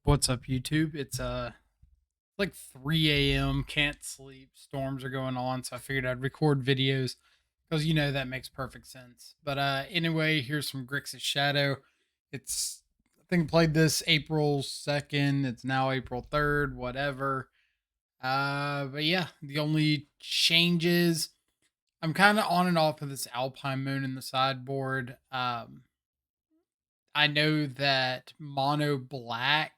What's up, YouTube? It's like 3 a.m. Can't sleep. Storms are going on, so I figured I'd record videos because that makes perfect sense. But anyway, here's some Grixis Shadow. It's I think I played this April 2nd. It's now April 3rd. Whatever. But yeah, the only changes. I'm kind of on and off of this Alpine Moon in the sideboard. I know that mono black,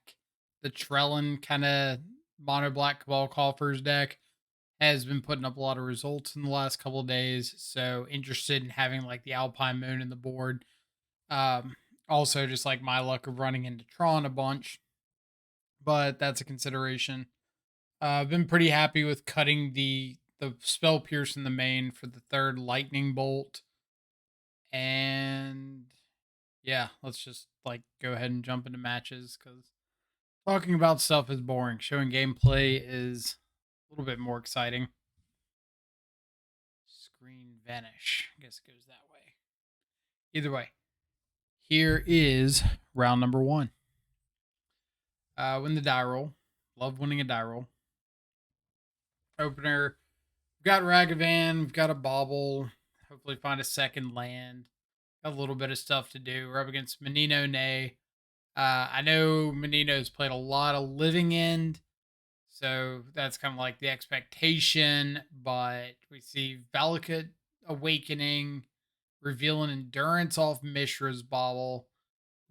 the Trellin kind of mono black Cabal Coffers deck has been putting up a lot of results in the last couple of days. So interested in having like the Alpine Moon in the board. Um, Also, just like my luck of running into Tron a bunch, but that's a consideration. I've been pretty happy with cutting the spell pierce in the main for the third lightning bolt, and yeah, let's just like go ahead and jump into matches because talking about stuff is boring. Showing gameplay is a little bit more exciting. Screen vanish. I guess it goes that way. Either way, here is round number one. Win the die roll. Love winning a die roll. Opener. We've got Ragavan. We've got a bauble. Hopefully find a second land. Got a little bit of stuff to do. We're up against Menino Nay. I know Menino's played a lot of Living End, so that's kind of like the expectation. But we see Valakut Awakening, revealing Endurance off Mishra's bauble.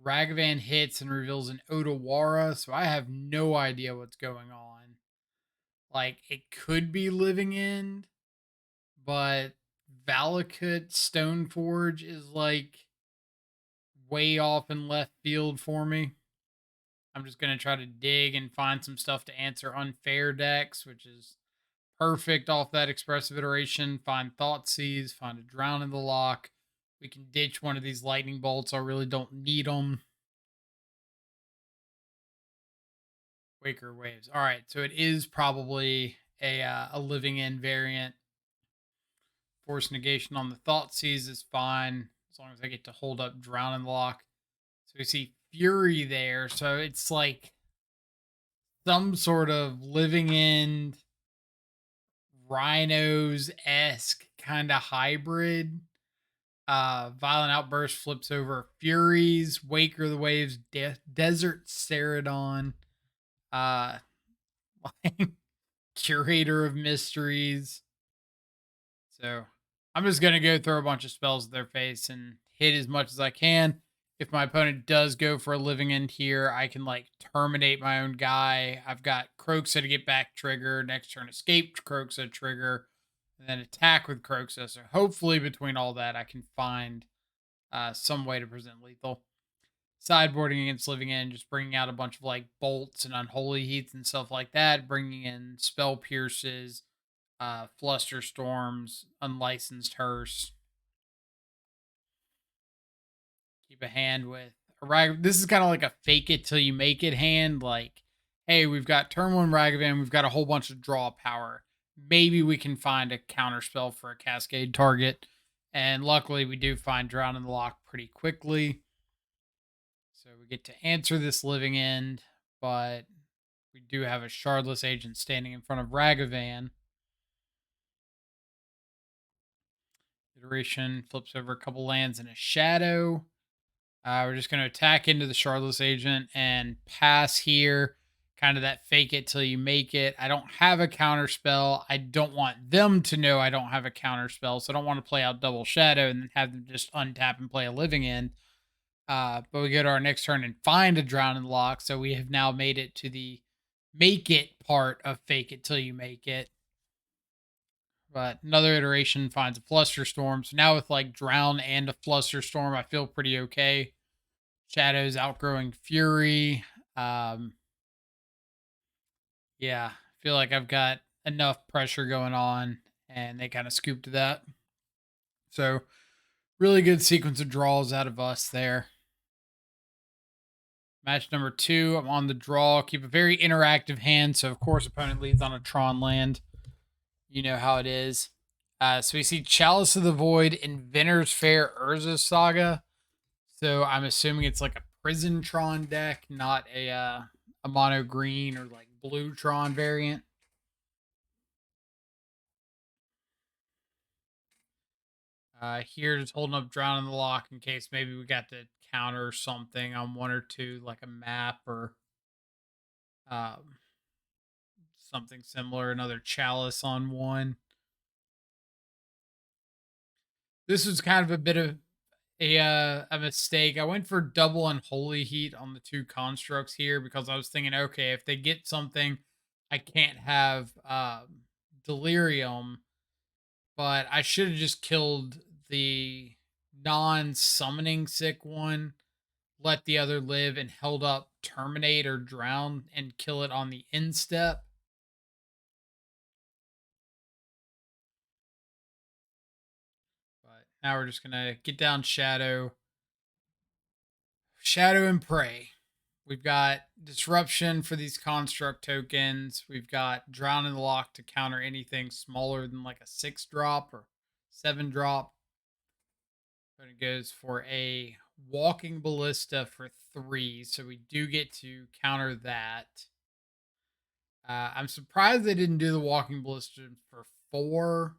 Ragavan hits and reveals an Odawara, so I have no idea what's going on. Like, it could be Living End, but Valakut Stoneforge is like way off in left field for me. I'm just going to try to dig and find some stuff to answer unfair decks, which is perfect off that expressive iteration. Find Thoughtseize, find a Drown in the Lock. We can ditch one of these lightning bolts. I really don't need them. Waker Waves. All right, so it is probably a Living End variant. Force negation on the Thoughtseize is fine as long as I get to hold up Drown in the Lock. So we see Fury there. So it's like some sort of Living End Rhinos esque kind of hybrid. Violent Outburst flips over Furies, Waker of the Waves, Desert Ceradon, uh, Curator of Mysteries. So I'm just gonna go throw a bunch of spells at their face and hit as much as I can. If my opponent does go for a Living End here, I can like terminate my own guy. I've got Kroxa to get back trigger. Next turn, escape Kroxa trigger, and then attack with Kroxa. So hopefully between all that, I can find some way to present lethal. Sideboarding against Living End, just bringing out a bunch of like bolts and unholy heats and stuff like that. Bringing in spell pierces, fluster storms, unlicensed hearse. Keep a hand with this is kind of like a fake it till you make it hand. Like, hey, we've got turn one Ragavan, we've got a whole bunch of draw power. Maybe we can find a counter spell for a Cascade target. And luckily, we do find Drown in the Lock pretty quickly. So we get to answer this Living End, but we do have a Shardless Agent standing in front of Ragavan. Iteration flips over a couple lands and a Shadow. We're just going to attack into the Shardless Agent and pass here. Kind of that fake it till you make it. I don't have a counter spell. I don't want them to know I don't have a counter spell, so I don't want to play out double Shadow and then have them just untap and play a Living End. But we go to our next turn and find a Drown in the Lock, so we have now made it to the make it part of fake it till you make it. But another iteration finds a Flusterstorm. So now with like Drown and a Flusterstorm, I feel pretty okay. Shadows outgrowing Fury. Yeah, I feel like I've got enough pressure going on, and they kind of scooped that. So really good sequence of draws out of us there. Match number 2, I'm on the draw. Keep a very interactive hand, so of course opponent leads on a Tron land. You know how it is. So we see Chalice of the Void, Inventor's Fair, Urza Saga. So I'm assuming it's like a Prison Tron deck, not a a mono green or like blue Tron variant. Here, just holding up Drown in the Lock in case maybe we got to counter something on one or two, like a map or um, something similar. Another Chalice on one. This was kind of a bit of a mistake. I went for double unholy heat on the two constructs here because I was thinking, okay, if they get something, I can't have delirium, but I should have just killed the non-summoning sick one, let the other live, and held up terminate or drown and kill it on the instep. But now we're just gonna get down Shadow and Prey. We've got Disruption for these construct tokens. We've got Drown in the Lock to counter anything smaller than like a 6 drop or 7 drop. But it goes for a Walking Ballista for 3. So we do get to counter that. I'm surprised they didn't do the Walking Ballista for 4.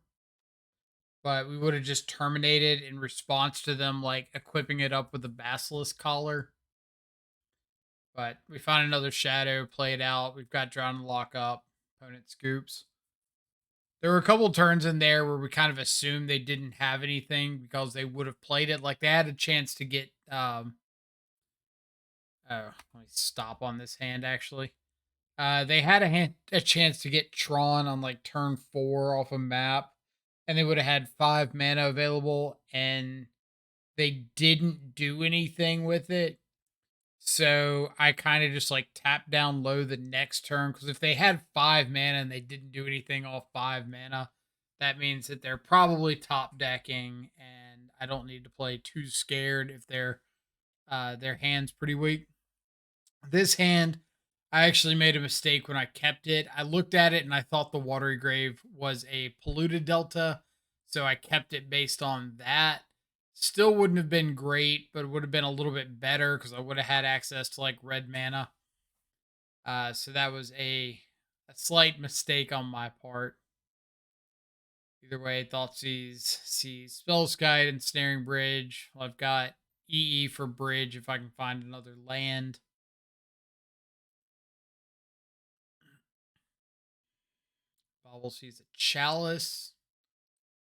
But we would have just terminated in response to them like equipping it up with a Basilisk Collar. But we found another Shadow, play it out. We've got Drown and Lock up. Opponent scoops. There were a couple turns in there where we kind of assumed they didn't have anything because they would have played it. Like they had a chance to get oh, let me stop on this hand actually. They had a chance to get Tron on like turn 4 off a map, and they would have had 5 mana available, and they didn't do anything with it. So I kind of just like tapped down low the next turn because if they had 5 mana and they didn't do anything off 5 mana, that means that they're probably top decking, and I don't need to play too scared if their hand's pretty weak. This hand, I actually made a mistake when I kept it. I looked at it and I thought the Watery Grave was a polluted delta, so I kept it based on that. Still wouldn't have been great, but it would have been a little bit better because I would have had access to like red mana. So that was a slight mistake on my part. Either way, sees Spell's Guide and Snaring Bridge. Well, I've got EE for bridge if I can find another land. Bobble sees a Chalice.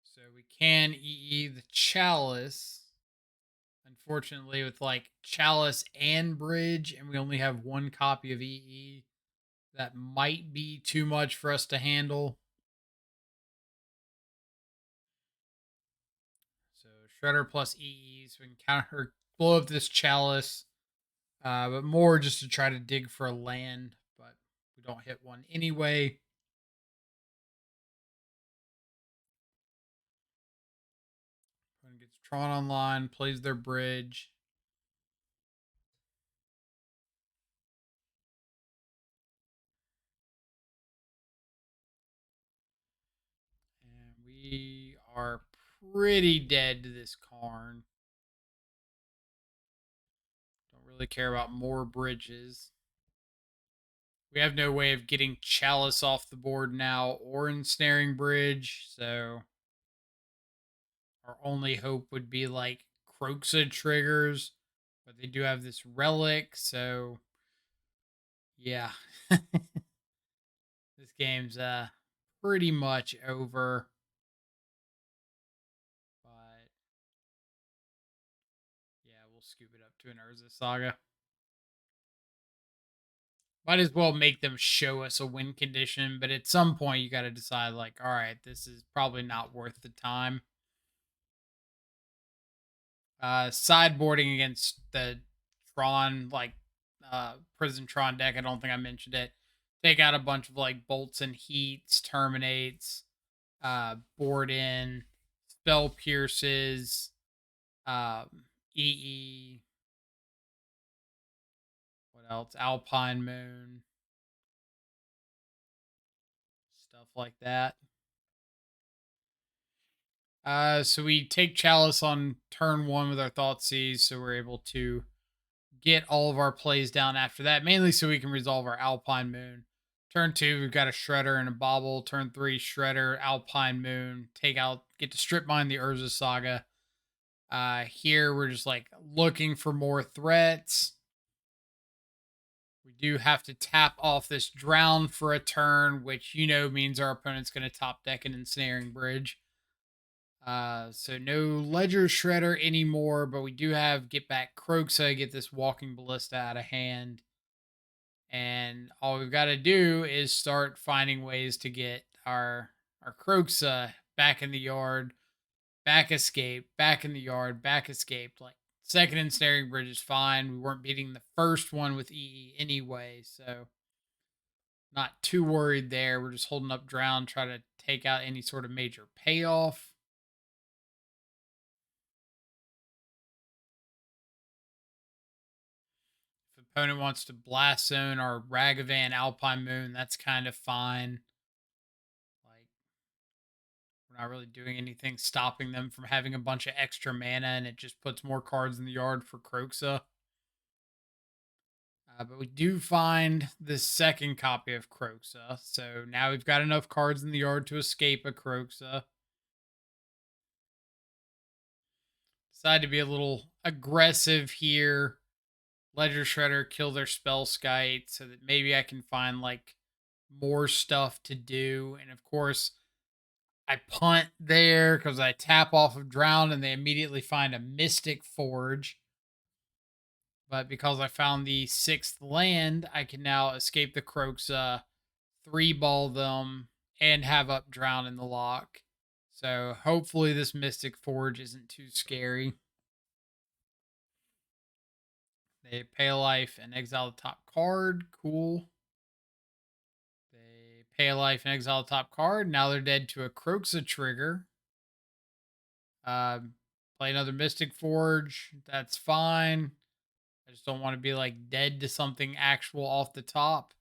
So we can EE the Chalice. Unfortunately, with like Chalice and Bridge, and we only have one copy of EE, that might be too much for us to handle. So Shredder plus EE, so we can counter blow up this Chalice, but more just to try to dig for a land, but we don't hit one anyway. Gets Tron online, plays their bridge. And we are pretty dead to this Karn. Don't really care about more bridges. We have no way of getting Chalice off the board now or ensnaring bridge, so our only hope would be like Croxa triggers, but they do have this relic, so yeah. This game's pretty much over. But yeah, we'll scoop it up to an Urza Saga. Might as well make them show us a win condition, but at some point you got to decide like, all right, this is probably not worth the time. Sideboarding against the Tron, like Prison Tron deck. I don't think I mentioned it. Take out a bunch of like bolts and heats, terminates, board in, spell pierces, EE. What else? Alpine Moon, stuff like that. So we take Chalice on turn 1 with our Thoughtseize, so we're able to get all of our plays down after that, mainly so we can resolve our Alpine Moon. Turn 2, we've got a Shredder and a Bobble. Turn 3, Shredder, Alpine Moon. Get to strip mine the Urza Saga. Here we're just like looking for more threats. We do have to tap off this Drown for a turn, which means our opponent's going to top deck an Ensnaring Bridge. So no Ledger Shredder anymore, but we do have Get Back Kroxa, get this Walking Ballista out of hand. And all we've got to do is start finding ways to get our Kroxa back in the yard, back escape, back in the yard, back escaped. Like second Ensnaring Bridge is fine. We weren't beating the first one with EE anyway, so not too worried there. We're just holding up Drown, try to take out any sort of major payoff. If opponent wants to Blast Zone our Ragavan Alpine Moon, that's kind of fine. Like, we're not really doing anything stopping them from having a bunch of extra mana, and it just puts more cards in the yard for Kroxa. But we do find the second copy of Kroxa, so now we've got enough cards in the yard to escape a Kroxa. Decide to be a little aggressive here. Ledger Shredder, kill their Spellskite so that maybe I can find like more stuff to do. And of course, I punt there because I tap off of Drown and they immediately find a Mystic Forge. But because I found the 6th land, I can now escape the Kroxa, 3-ball them, and have up Drown in the lock. So hopefully this Mystic Forge isn't too scary. They pay a life and exile the top card. Cool. They pay a life and exile the top card. Now they're dead to a Kroxa trigger. Play another Mystic Forge. That's fine. I just don't want to be like dead to something actual off the top.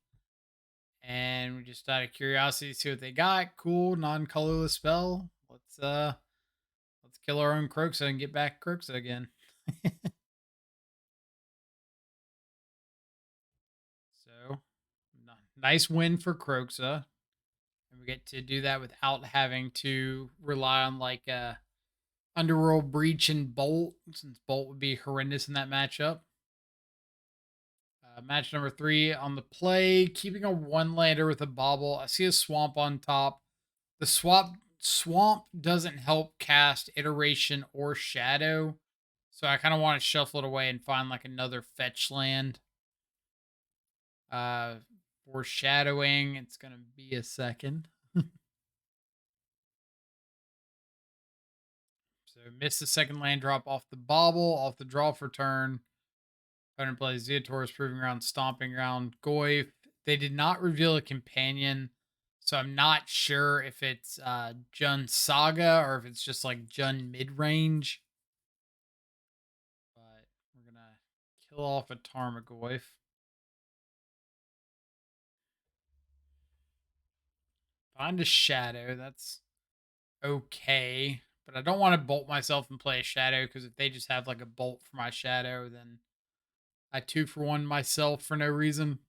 And we just out of curiosity see what they got. Cool, non-colorless spell. Let's kill our own Kroxa and get back Kroxa again. So nice win for Kroxa. And we get to do that without having to rely on like a Underworld Breach and Bolt, since Bolt would be horrendous in that matchup. Match number 3 on the play, keeping a 1-lander with a Bobble. I see a Swamp on top. The swamp doesn't help cast Iteration or Shadow, so I kind of want to shuffle it away and find like another fetch land. For shadowing, it's gonna be a second. So miss the second land drop off the Bobble, off the draw for turn. Opponent plays Zeotaurus, Proving Ground, Stomping Ground, Goyf. They did not reveal a companion, so I'm not sure if it's Jun Saga or if it's just like Jun mid-range. But we're going to kill off a Tarmogoyf. Find a Shadow. That's okay. But I don't want to bolt myself and play a Shadow, because if they just have like a bolt for my Shadow, then I 2-for-1 myself for no reason.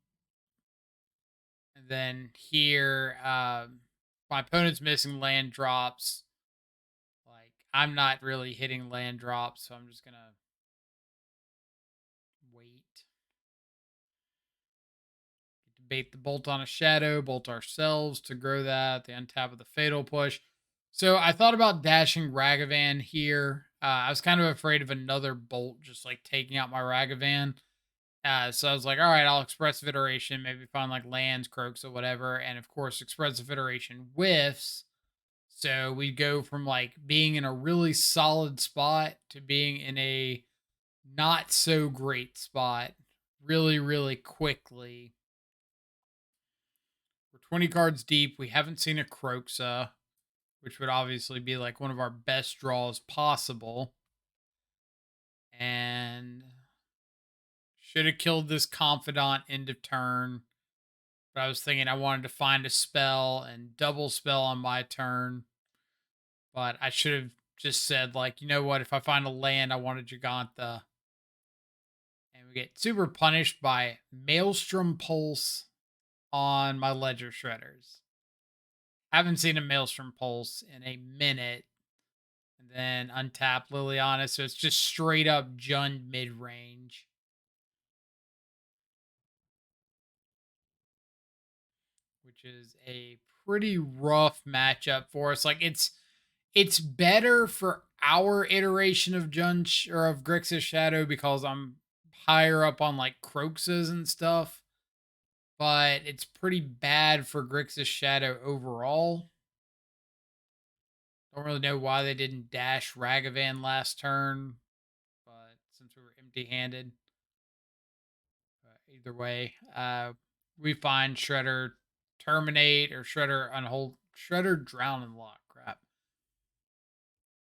And then here, my opponent's missing land drops. Like, I'm not really hitting land drops, so I'm just gonna wait. Bait the bolt on a Shadow, bolt ourselves to grow that. The untap of the Fatal Push. So I thought about dashing Ragavan here. I was kind of afraid of another bolt just like taking out my Ragavan. So I was like, all right, I'll Expressive Iteration, maybe find like lands, croaks, or whatever. And of course, Expressive Iteration whiffs. So we go from like being in a really solid spot to being in a not so great spot really, really quickly. We're 20 cards deep. We haven't seen a Kroxa, which would obviously be like one of our best draws possible. And should have killed this Confidant end of turn. But I was thinking I wanted to find a spell and double spell on my turn. But I should have just said, like, you know what? If I find a land, I want a Giganta. And we get super punished by Maelstrom Pulse on my Ledger Shredders. Haven't seen a Maelstrom Pulse in a minute. And then untap Liliana, so it's just straight up Jund mid range. Which is a pretty rough matchup for us. Like it's better for our iteration of Jund or of Grixis Shadow because I'm higher up on like Croxas and stuff. But it's pretty bad for Grixis Shadow overall. Don't really know why they didn't dash Ragavan last turn, but since we were empty-handed, either way, we find Shredder terminate or Shredder unhold, Shredder drown and lock. Crap,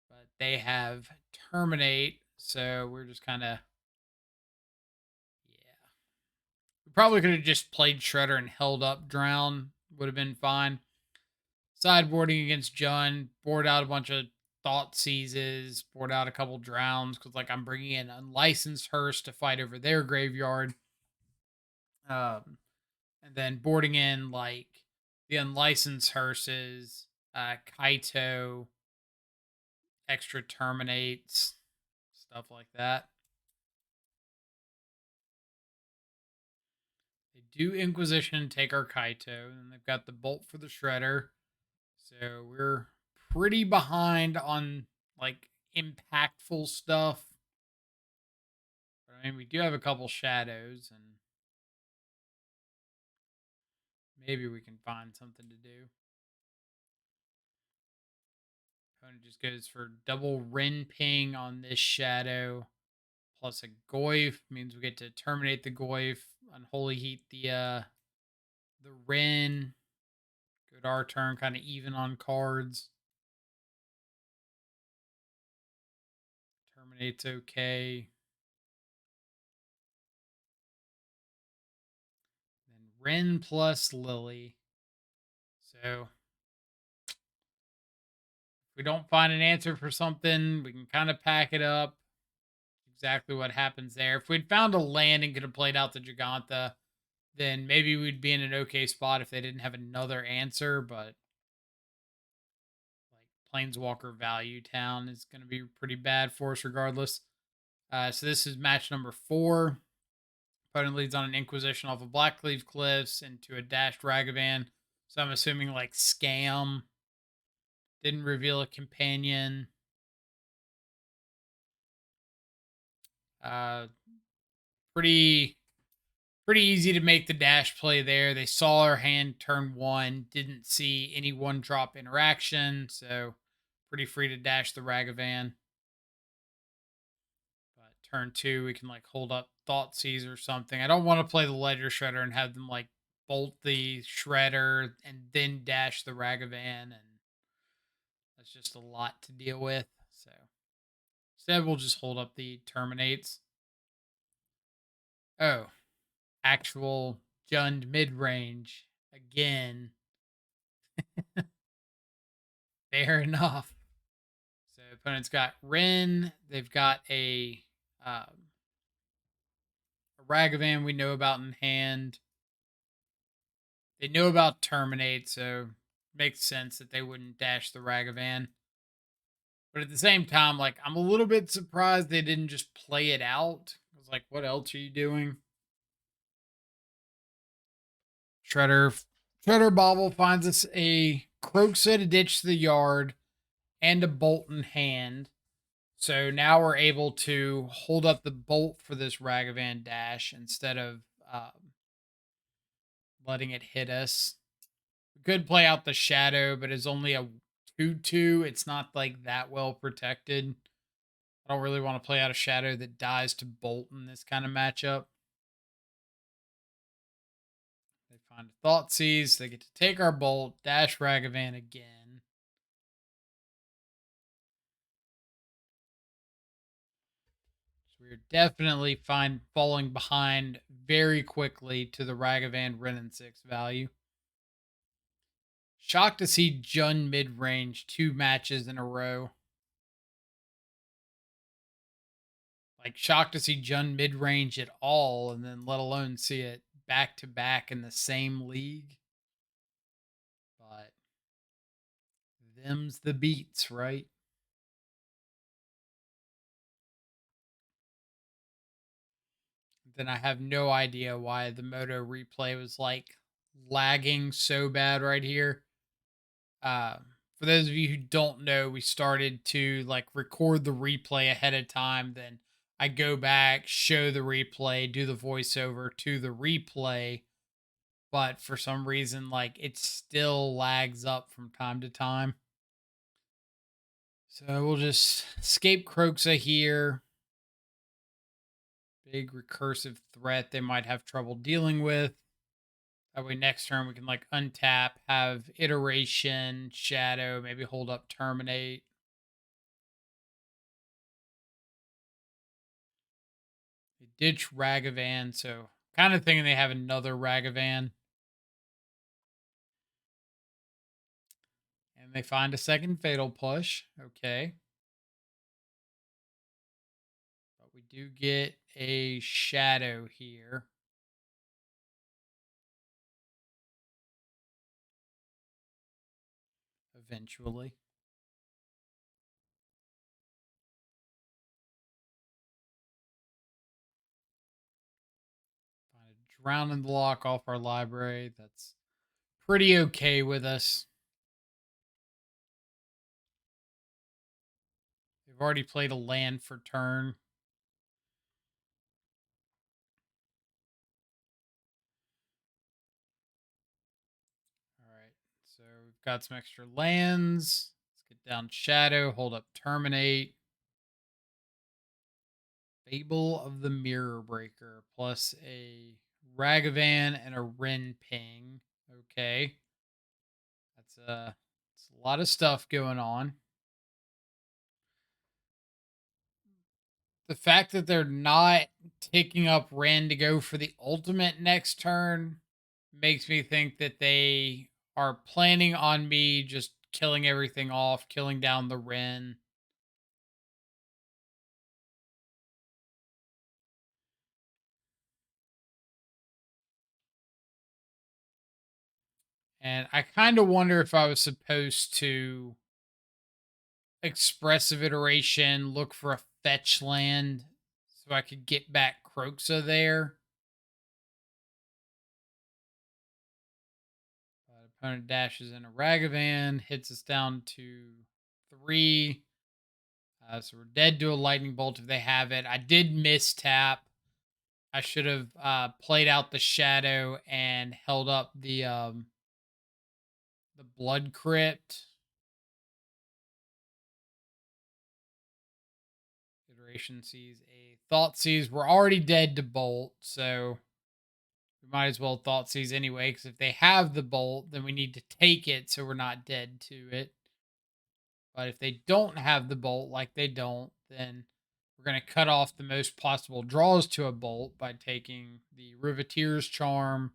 but they have terminate, so we're just kind of yeah. We probably could have just played Shredder and held up drown. Would have been fine. Sideboarding against Jund, board out a bunch of thought seizes, board out a couple drowns because like I'm bringing in unlicensed Hearst to fight over their graveyard. And then boarding in like the unlicensed Hearses, Kaito, extra terminates, stuff like that. They do Inquisition, take our Kaito, and they've got the Bolt for the Shredder. So we're pretty behind on like impactful stuff. But I mean, we do have a couple shadows, and maybe we can find something to do. Opponent just goes for double Rin ping on this shadow, plus a Goyf means we get to terminate the Goyf, unholy heat the Rin. Go to our turn, kind of even on cards. Terminate's okay. Then Rin plus Lily. So if we don't find an answer for something, we can kind of pack it up. Exactly what happens there. If we'd found a land and could have played out the Giganta, then maybe we'd be in an okay spot if they didn't have another answer. But like Planeswalker Value Town is going to be pretty bad for us regardless. So this is match number 4. Opponent leads on an Inquisition off of Blackleaf Cliffs into a dashed Ragavan. So I'm assuming like Scam. Didn't reveal a companion. Uh, pretty easy to make the dash play there. They saw our hand turn 1, didn't see any 1-drop interaction, so pretty free to dash the Ragavan. But turn 2, we can like hold up Thoughtseize or something. I don't want to play the Ledger Shredder and have them like bolt the Shredder and then dash the Ragavan, and that's just a lot to deal with. So instead, we'll just hold up the Terminates. Oh, actual Jund mid-range again. Fair enough. So opponent's got Rin. They've got a Ragavan we know about in hand. They know about Terminate, so makes sense that they wouldn't dash the Ragavan. But at the same time, like I'm a little bit surprised they didn't just play it out. I was like, what else are you doing? Shredder Bobble finds us a Croaksa to ditch the yard and a bolt in hand. So now we're able to hold up the bolt for this Ragavan dash instead of letting it hit us. We could play out the shadow, but it's only a 2/2. It's not like that well protected. I don't really want to play out a shadow that dies to bolt in this kind of matchup. They find a Thoughtseize. They get to take our bolt, dash Ragavan again. So we're definitely falling behind very quickly to the Ragavan Ren and 6 value. Shocked to see Jund mid-range 2 matches in a row. Like shocked to see Jun mid range at all, and then let alone see it back to back in the same league. But them's the beats, right? Then I have no idea why the Moto replay was like lagging so bad right here. Uh, for those of you who don't know, we started to like record the replay ahead of time. Then I go back, show the replay, do the voiceover to the replay. But for some reason, like it still lags up from time to time. So we'll just escape Croxa here. Big recursive threat they might have trouble dealing with. That way next turn we can like untap, have iteration, shadow, maybe hold up terminate. They ditch Ragavan, so kind of thinking they have another Ragavan. And they find a second fatal push. Okay. But we do get a shadow here. Eventually. Find a drown in the lock off our library. That's pretty okay with us. They've already played a land for turn. All right. So we've got some extra lands. Let's get down shadow, hold up terminate. Fable of the Mirror Breaker plus a Ragavan and a Ren Ping. Okay. That's a lot of stuff going on. The fact that they're not taking up Ren to go for the ultimate next turn makes me think that they are planning on me just killing everything off, killing down the Ren. And I kind of wonder if I was supposed to expressive iteration, look for a fetch land so I could get back Croxa there. But opponent dashes in a Ragavan, hits us down to 3. So we're dead to a lightning bolt if they have it. I did miss tap. I should have played out the shadow and held up the blood crypt. Iteration sees a thought sees. We're already dead to bolt, so we might as well thought sees anyway. Because if they have the bolt, then we need to take it, so we're not dead to it. But if they don't have the bolt, like they don't, then we're going to cut off the most possible draws to a bolt by taking the Riveteer's Charm.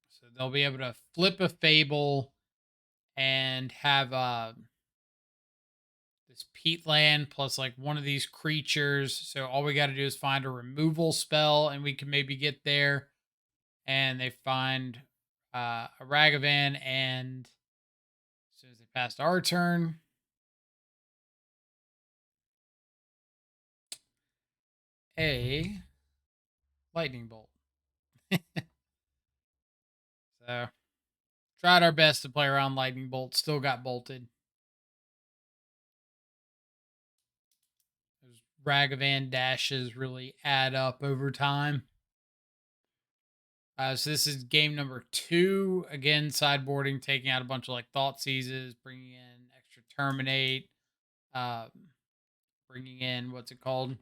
So they'll be able to flip a Fable and have this peatland plus like one of these creatures. So all we got to do is find a removal spell and we can maybe get there. And they find a Ragavan, and as soon as they passed our turn, a lightning bolt. So tried our best to play around lightning bolt, still got bolted. Those Ragavan dashes really add up over time. So this is game number 2. Again, sideboarding, taking out a bunch of like thought seizes, bringing in extra terminate, uh, bringing in what's it called,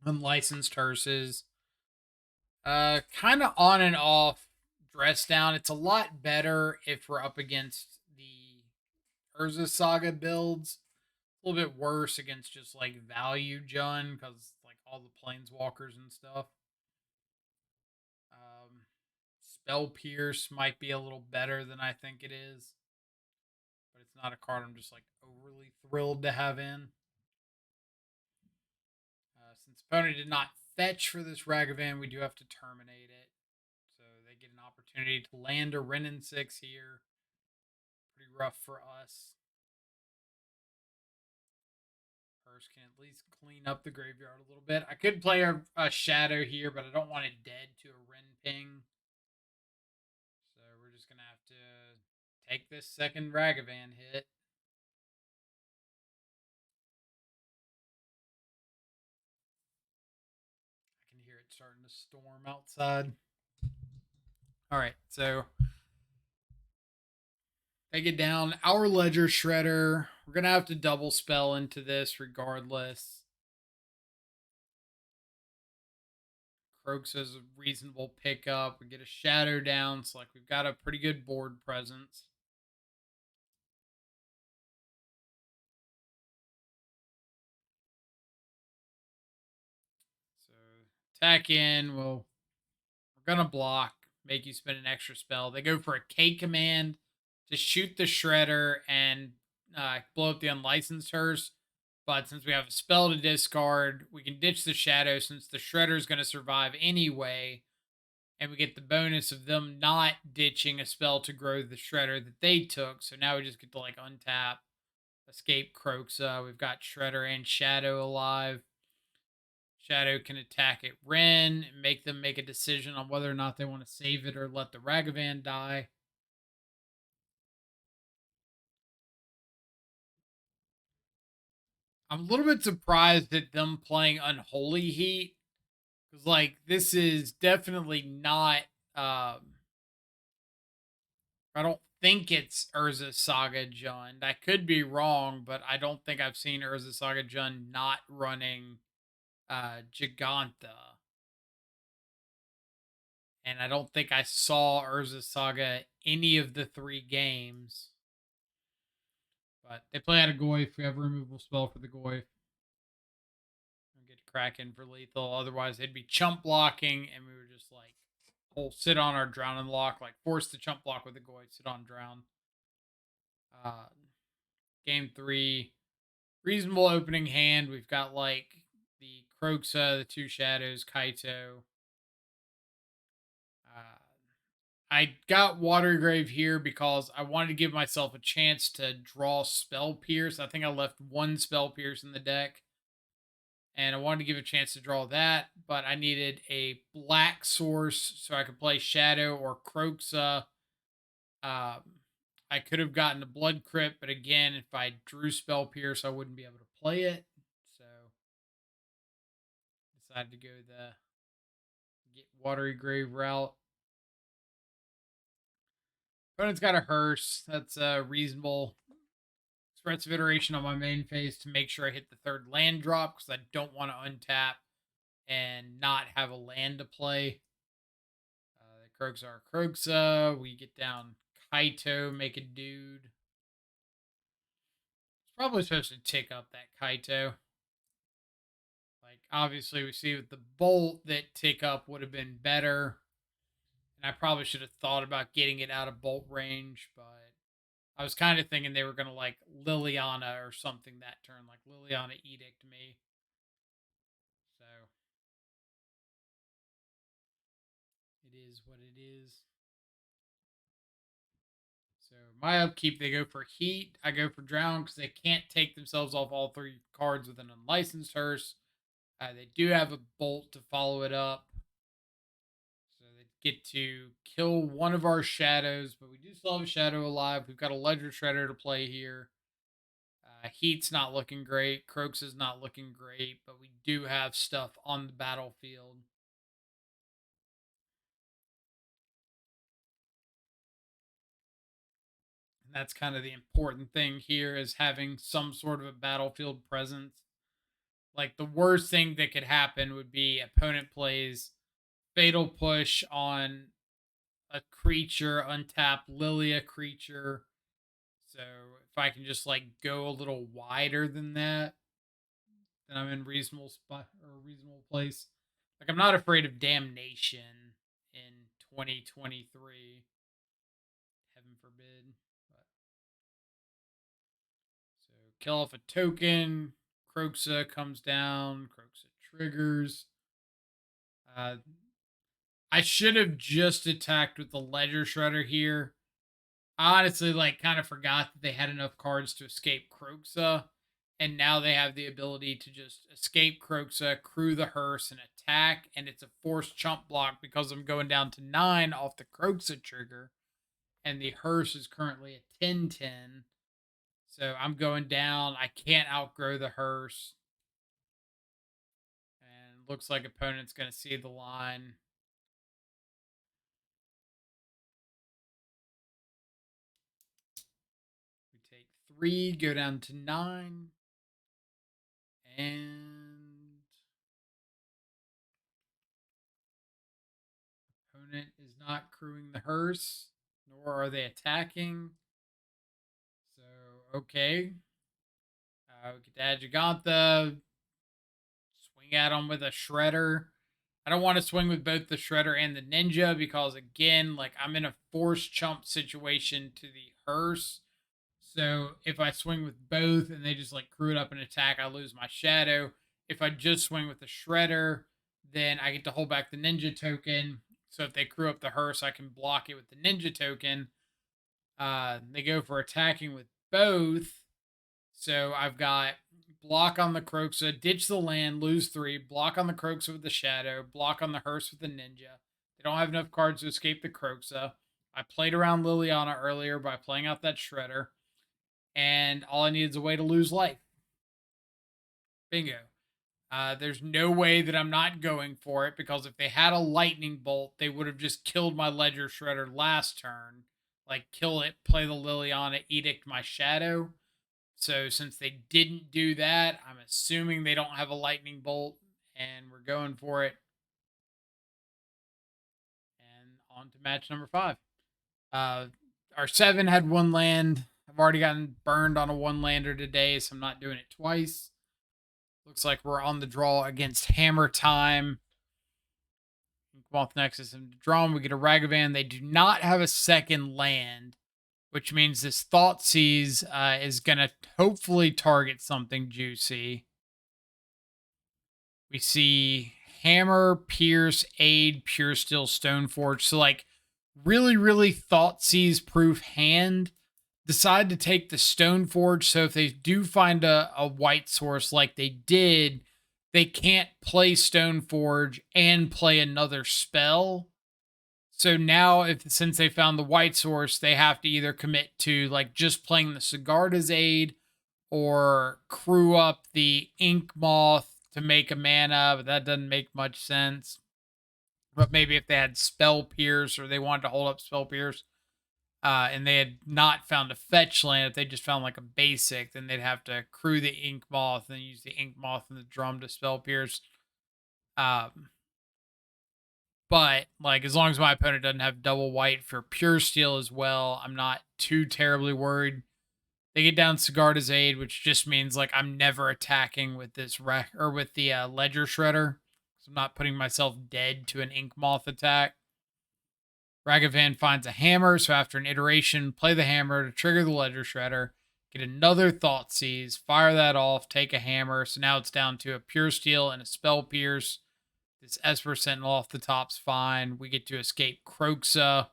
unlicensed hearses. Kind of on and off dress down. It's a lot better if we're up against the Urza Saga builds. A little bit worse against just like value Jun because like all the planeswalkers and stuff. Spell Pierce might be a little better than I think it is, but it's not a card I'm just like overly thrilled to have in. Since opponent did not fetch for this Ragavan, we do have to terminate it. So they get an opportunity to land a Renin 6 here. Pretty rough for us. First can at least clean up the graveyard a little bit. I could play a Shadow here, but I don't want it dead to a Ren ping. So we're just going to have to take this second Ragavan hit. I can hear it starting to storm outside. All right, so take it down. Our Ledger Shredder. We're going to have to double spell into this regardless. Croaks is a reasonable pickup. We get a Shadow down, so like we've got a pretty good board presence. So attack in. We're gonna block. Make you spend an extra spell. They go for a K command to shoot the Shredder and blow up the unlicensed hearse. But since we have a spell to discard, we can ditch the Shadow since the Shredder is going to survive anyway. And we get the bonus of them not ditching a spell to grow the Shredder that they took. So now we just get to like untap, escape Croxa. We've got Shredder and Shadow alive. Shadow can attack at Ren and make them make a decision on whether or not they want to save it or let the Ragavan die. I'm a little bit surprised at them playing Unholy Heat. Because, like, this is definitely not. I don't think it's Urza Saga Jund. I could be wrong, but I don't think I've seen Urza Saga Jund not running Giganta. And I don't think I saw Urza Saga any of the 3 games. But they play out a Goyf. We have a removable spell for the Goyf. We'll get Kraken for lethal. Otherwise, they'd be chump blocking, and we were just like, we'll sit on our drown and lock, like force the chump block with the Goyf, sit on drown. Game 3, reasonable opening hand. We've got like the Croxa, the 2 Shadows, Kaito. I got Watergrave here because I wanted to give myself a chance to draw Spell Pierce. I think I left 1 Spell Pierce in the deck. And I wanted to give a chance to draw that, but I needed a black source so I could play Shadow or Croxa. I could have gotten a Blood Crypt, but again, if I drew Spell Pierce, I wouldn't be able to play it. So decided to go the get Watery Grave route. Opponent's got a Hearse. That's a reasonable expressive iteration on my main phase to make sure I hit the 3rd land drop because I don't want to untap and not have a land to play. The Krogs are Krogsa. We get down Kaito, make a dude. It's probably supposed to tick up that Kaito. Like, obviously, we see with the Bolt that tick up would have been better. And I probably should have thought about getting it out of Bolt range, but I was kind of thinking they were going to like Liliana or something that turn, like Liliana Edict me. So it is what it is. So my upkeep, they go for Heat. I go for Drown because they can't take themselves off all 3 cards with an unlicensed Hearse. They do have a Bolt to follow it up. So they get to kill one of our Shadows, but we do still have a Shadow alive. We've got a Ledger Shredder to play here. Heat's not looking great. Croaks is not looking great, but we do have stuff on the battlefield. And that's kind of the important thing here is having some sort of a battlefield presence. Like the worst thing that could happen would be opponent plays Fatal Push on a creature, untap Lilia creature. So if I can just like go a little wider than that, then I'm in reasonable spot or a reasonable place. Like I'm not afraid of Damnation in 2023. Heaven forbid. But so kill off a token. Croxa comes down. Croxa triggers. I should have just attacked with the Ledger Shredder here. I honestly, like, kind of forgot that they had enough cards to escape Kroxa, and now they have the ability to just escape Kroxa, crew the hearse, and attack, and it's a forced chump block because I'm going down to 9 off the Kroxa trigger, and the hearse is currently at 10-10. So I'm going down. I can't outgrow the hearse. And looks like opponent's going to see the line. We take 3, go down to 9. And opponent is not crewing the hearse, nor are they attacking. So, okay. We get to add Gigantha. Swing at them with a Shredder. I don't want to swing with both the Shredder and the Ninja because, again, like, I'm in a forced chump situation to the hearse. So if I swing with both and they just like crew it up and attack, I lose my Shadow. If I just swing with the Shredder, then I get to hold back the Ninja token. So if they crew up the hearse, I can block it with the Ninja token. They go for attacking with both. So I've got block on the Kroxa, ditch the land, lose 3, block on the Kroxa with the Shadow, block on the hearse with the Ninja. They don't have enough cards to escape the Kroxa. I played around Liliana earlier by playing out that Shredder. And all I need is a way to lose life. Bingo. There's no way that I'm not going for it because if they had a lightning bolt, they would have just killed my Ledger Shredder last turn. Like, kill it, play the Liliana, edict my Shadow. So since they didn't do that, I'm assuming they don't have a lightning bolt, and we're going for it. And on to match number 5. Our 7 had 1 land. I've already gotten burned on a 1-lander today, so I'm not doing it twice. Looks like we're on the draw against Hammertime. Moth Nexus and Tron. We get a Ragavan. They do not have a second land, which means this Thoughtseize is going to hopefully target something juicy. We see Hammer, Pierce, Aid, Pure Steel, Stoneforge. So, like, really, really Thoughtseize proof hand. Decide to take the Stoneforge. So if they do find a white source like they did, they can't play Stoneforge and play another spell. So now, since they found the white source, they have to either commit to like just playing the Sigarda's Aid or crew up the Ink Moth to make a mana, but that doesn't make much sense. But maybe if they had Spell Pierce or they wanted to hold up Spell Pierce, and they had not found a fetch land, if they just found like a basic, then they'd have to crew the Ink Moth and use the Ink Moth and the drum to Spell Pierce. But like, as long as my opponent doesn't have double white for Pure Steel as well, I'm not too terribly worried. They get down Sigarda's Aid, which just means like I'm never attacking with this with the Ledger Shredder. So I'm not putting myself dead to an Ink Moth attack. Ragavan finds a hammer, so after an iteration, play the hammer to trigger the Ledger Shredder, get another Thoughtseize, fire that off, take a hammer. So now it's down to a Pure Steel and a Spell Pierce. This Esper Sentinel off the top's fine. We get to escape Kroxa.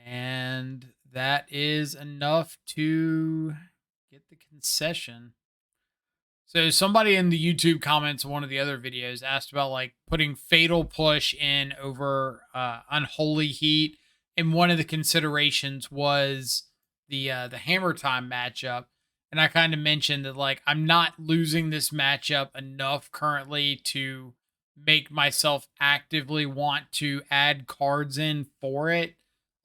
And that is enough to get the concession. So somebody in the YouTube comments of one of the other videos asked about like putting Fatal Push in over Unholy Heat, and one of the considerations was the Hammertime matchup. And I kind of mentioned that like I'm not losing this matchup enough currently to make myself actively want to add cards in for it.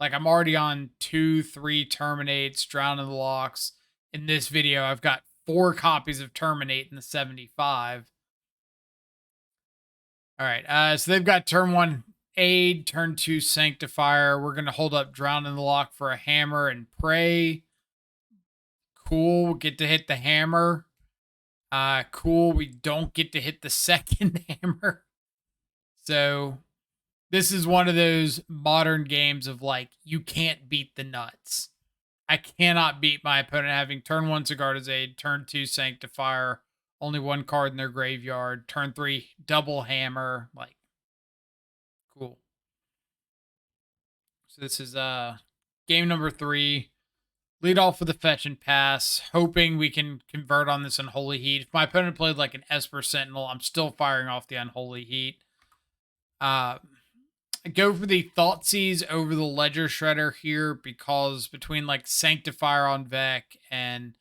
Like I'm already on 2-3 Terminates, Drown in the Locks. In this video, I've got 4 copies of Terminate in the 75. All right, so they've got turn 1 Aid, turn 2 Sanctifier. We're going to hold up Drown in the Lock for a hammer and pray. Cool, get to hit the hammer. Cool, we don't get to hit the second hammer. So this is one of those modern games of like, you can't beat the nuts. I cannot beat my opponent having turn 1 Sigarda's Aid, turn 2 Sanctifier, Only one card in their graveyard. Turn 3, double hammer. Like, cool. So this is game number 3. Lead off with a fetch and pass, hoping we can convert on this Unholy Heat. If my opponent played like an Esper Sentinel, I'm still firing off the Unholy Heat. Go for the Thoughtseize over the Ledger Shredder here because between like Sanctifier on Vec and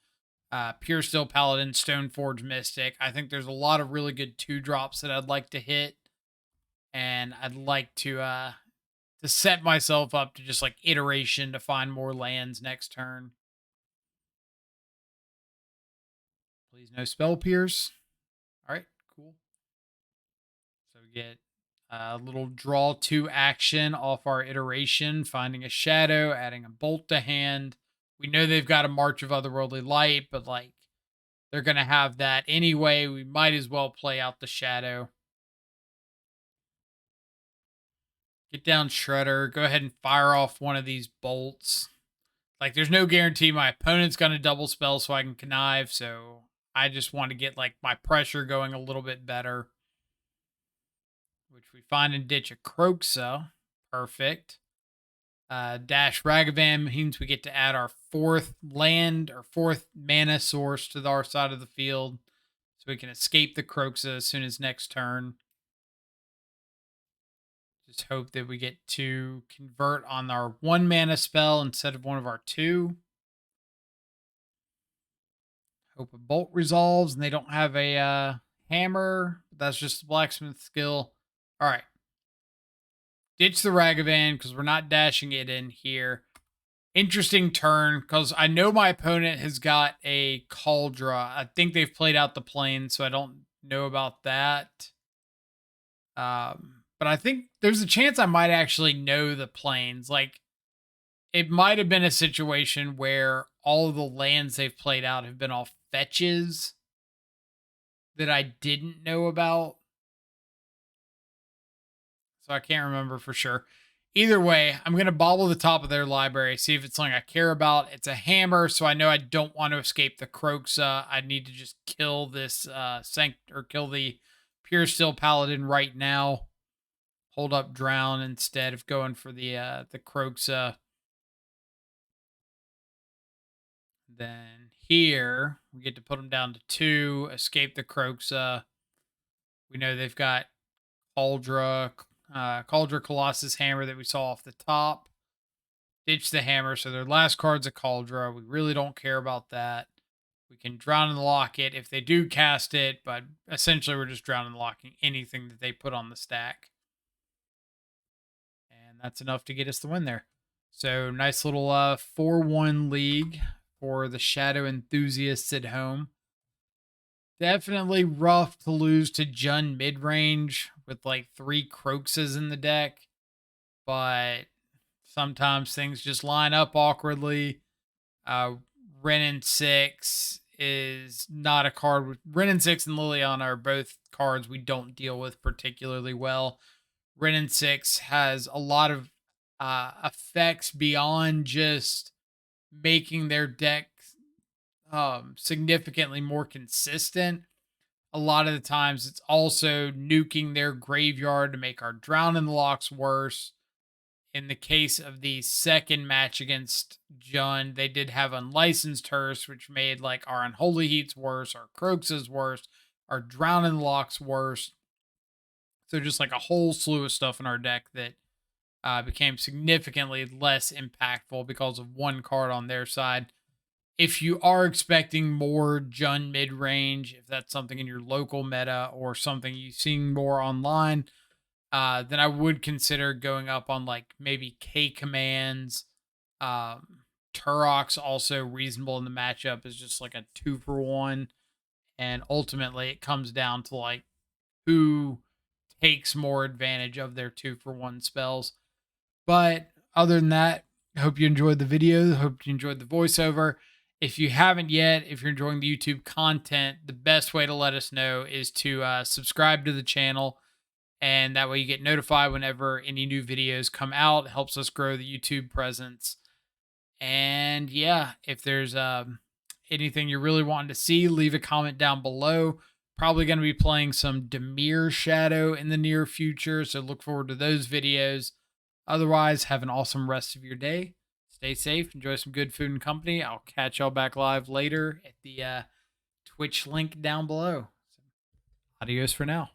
Pure Steel Paladin, Stoneforge Mystic, I think there's a lot of really good 2-drops that I'd like to hit. And I'd like to set myself up to just like iteration to find more lands next turn. Please no Spell Pierce. All right, cool. So we get a little draw 2 action off our iteration, finding a Shadow, adding a Bolt to hand. We know they've got a March of Otherworldly Light, but like they're going to have that anyway. We might as well play out the Shadow. Get down Shredder. Go ahead and fire off one of these bolts. Like, there's no guarantee my opponent's going to double spell so I can connive, so I just want to get, like, my pressure going a little bit better. Which we find and ditch a Kroxa. Perfect. Dash Ragavan means we get to add our 4th land or 4th mana source to our side of the field. So we can escape the Kroxa as soon as next turn. Just hope that we get to convert on our 1 mana spell instead of one of our 2. Hope a bolt resolves and they don't have a hammer. That's just a blacksmith skill. All right. Ditch the Ragavan because we're not dashing it in here. Interesting turn because I know my opponent has got a Cauldra. I think they've played out the plane, so I don't know about that. But I think there's a chance I might actually know the planes. Like, it might have been a situation where all of the lands they've played out have been all fetches that I didn't know about. So I can't remember for sure. Either way, I'm going to bobble the top of their library, see if it's something I care about. It's a hammer, so I know I don't want to escape the Kroxa. I need to just kill this kill the Pure Steel Paladin right now. Hold up Drown instead of going for the Kroxa. Then here, we get to put them down to 2, escape the Kroxa. We know they've got Cauldra Colossus Hammer that we saw off the top. Ditch the hammer, so their last card's a Cauldra. We really don't care about that. We can Drown in the Locket if they do cast it, but essentially we're just Drown in the Locking anything that they put on the stack. And that's enough to get us the win there. So nice little 4-1 league for the Shadow enthusiasts at home. Definitely rough to lose to Jund mid-range with like 3 Kroxas in the deck. But sometimes things just line up awkwardly. Wrenn 6 is not a card. Wrenn 6 and Liliana are both cards we don't deal with particularly well. Wrenn 6 has a lot of effects beyond just making their deck significantly more consistent. A lot of the times it's also nuking their graveyard to make our Drown in the Locks worse. In the case of the second match against Jund, they did have Unlicensed Hearse, which made like our Unholy Heats worse, our Kroxas worse, our Drown in the Locks worse. So just like a whole slew of stuff in our deck that became significantly less impactful because of one card on their side. If you are expecting more Jund mid-range, if that's something in your local meta or something you've seen more online, then I would consider going up on like maybe K commands. Turok's also reasonable in the matchup is just like a 2-for-1. And ultimately it comes down to like who takes more advantage of their 2-for-1 spells. But other than that, I hope you enjoyed the video. I hope you enjoyed the voiceover. If you haven't yet, if you're enjoying the YouTube content, the best way to let us know is to subscribe to the channel. And that way you get notified whenever any new videos come out. It helps us grow the YouTube presence. And yeah, if there's anything you're really wanting to see, leave a comment down below. Probably going to be playing some Grixis Shadow in the near future, so look forward to those videos. Otherwise, have an awesome rest of your day. Stay safe, enjoy some good food and company. I'll catch y'all back live later at the Twitch link down below. So, adios for now.